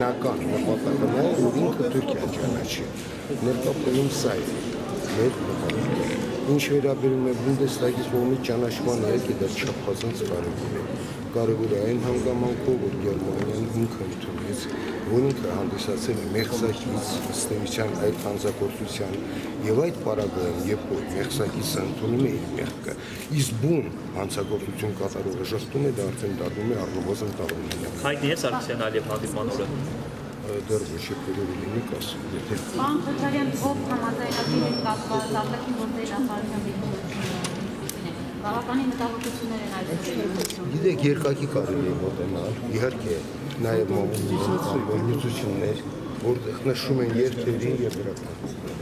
Նական նպատակը որ ինքը Թուրքիան ճանաչի, ներկայացնում սա է մեր նպատակը։ Ինչ վերաբերում է Բունդեսթագի կողմից ճանաչմանը, դա չափազանց կարևոր է այն հանգամանքով, որ Գերմանիան ինքը ընդունեց, որ ինքը հանդիսացել է մեղսակից ստեղծության այդ հանձնագործության եւ այդ պարագայում, երբ որ մեղսակիցը ընդունում է իր մեղքը, իսկ բուն հանձնագործություն կատարողը ժխտում է, դա արդեն դառնում է առնվազն տարօրինակ։ Հայտնի է Սարգսյան Ալիև հանդիպման օրը։ Դեռ ոչ է բոլորը լինի կասում, եթե Պարոն Քոչարյան, ով համաձայնագրի հետ կապված արտաքին գործերի նախարարության բավականին մտահոգություններ են այստեղ։ Գիտեք, երկակի կարելի է մոտենալ, իհարկե, նաև մամուլություններ, որտեղ նշում են երթերին եւ դրական։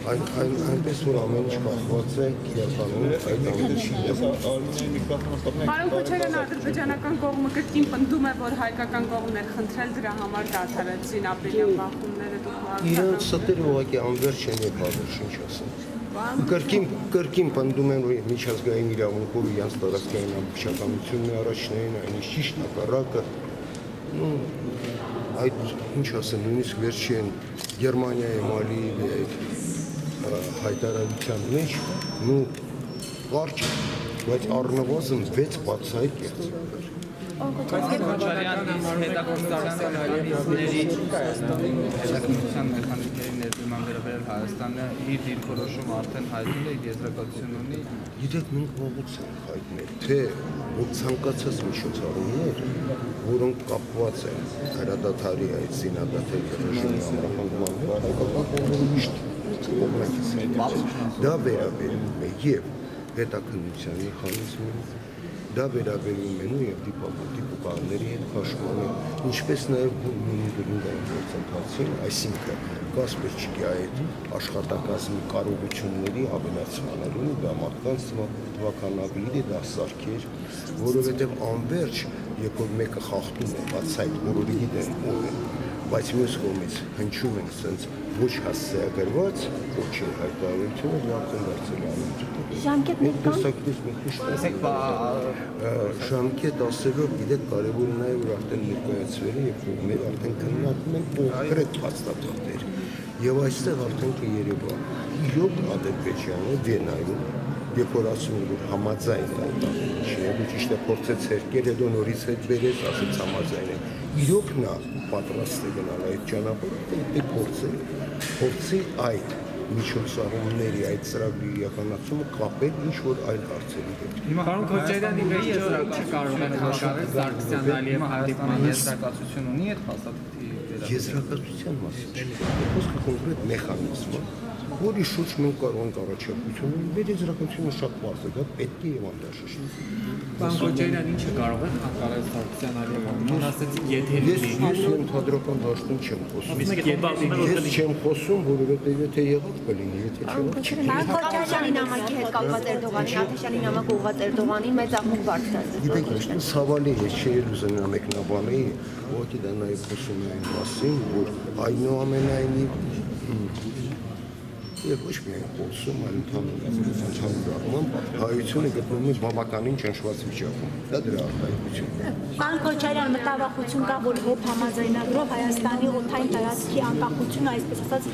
Այնպես որ ամեն ինչ կախված է իրականում այդ ամենի Պարոն Քոչարյան, ադրբեջանական կողմը կրկին պնդում է, որ հայկական կողմն էր խնդրել դրա համար դադարեցին ապրիլյան բախումները դուք իրանց ստերը ուղղակի անվերջ են եւ հավերժ ինչ ասեմ։ Կրկին պնդում են, որ միջազգային իրավունքով իրենց տարածքային ամբողջականությունն է առաջնային, այնինչ ճիշտ հակառակը։ Այդ ինչ ասեմ, նույնիսկ վերջին Գերմանիայի Մալիի այդ հայտարարության մեջ կարճ, բայց առնվազն 6 բացահայտ կեղծիքներ։ Հետաքննության մեխանիկների ներդրման վերաբերյալ Հայաստանը իր դիրքորոշում արդեն հայտնել է, եզրակացություն ունի։ Գիտեք, մենք ողջ ենք հայտնել, թե որ ցանկացած միջոցառումներ, որոնք կապված են հրադադարի այդ զինադադարի ռեժիմի ամրապնդման դա վերաբերում է եւ հետաքննության մեխանիզմին, դա վերաբերում է եւ դիպուկալների հետ քաշմանը, ինչպես նաեւ բունգերին գործընթացին, այսինքն կասպեչիկի այդ աշխատակազմի կարողությունների ավելացմանալու դա մարդկանց թվականաբիլի դա սարքեր, որովհետեւ անverջ երբ որ մեկը խախտում է, բաց այդ բոլորը գիտեն ով է, բայց մյուս կողմից հնչում են sense ոչ հասցեագրված, ոչ հայտարարությունը դա արդեն դարձել է Ժամկետներ ժամկետ ասելով, գիտեք, կարևոր է որ արդեն ներկայացվել է, երբ որ մեր արդեն քննարկում են կոնկրետ փաստաթղթեր։ Եվ այստեղ արդեն կերևա իրոք Ադրբեջանը Վիեննայում երբ որ ասում են, որ համաձայն է այդ ինչը, ճիշտ է փորձեց հերկել, հետո նորից հետ բերեց, ասեց համաձայն է։ Իրոք նա պատրաստ է գնալ այդ ճանապարհը, դե փորձի այդ միջոցառումների այդ ծրագրի իրականացումը կապել ինչ-որ այլ հարցերի հետ։ Պարոն Քոչարյանի վերջը կարող են հաշվել Սարգսյան Ալիև հանդիպման եզրակացություն ունի այդ փաստաթղթի եզրակացության մասին չի, խոսքը կոնկրետ մեխանիզմ է, որի շուրջ մենք կարող ենք առաջարկություն ունենալ, եզրակացությունը շատ բարձր է, դա պետք է եւ անհրաժեշտ։ Պարոն Քոչարյան, ինչը կարող են հակառակ Սարգսյան Ալիևին ասեցիք, եթե Ես ընդհանրական դաշտում չեմ խոսում։ Ես չեմ խոսում, որովհետեւ եթե եղավ կլինի, եթե չեղավ։ Քոչարյանի նամակի հետ կապված Էրդողանի, Աթեշյանի նամակը ուղղված Էրդողանին մեծ աղմուկ բարձրացրեց։ Գիտեք, ինչպես ցավալի է, չէ՞ ուզենա մեկնաբանել, ուղղակի դա նաև խոսում է այն մասին, որ այնուամենայնիվ եւ ոչ միայն խոսում, այլ ընդհանուր առմամբ հայությունը գտնվում է բավականին ճնշված վիճակում։ Դա դրա արտահայտությունն է։ Պարոն Քոչարյան, մտավախություն կա, որ հոբ համաձայնագրով Հայաստանի օդային տարածքի անկախությունը, այսպես ասած,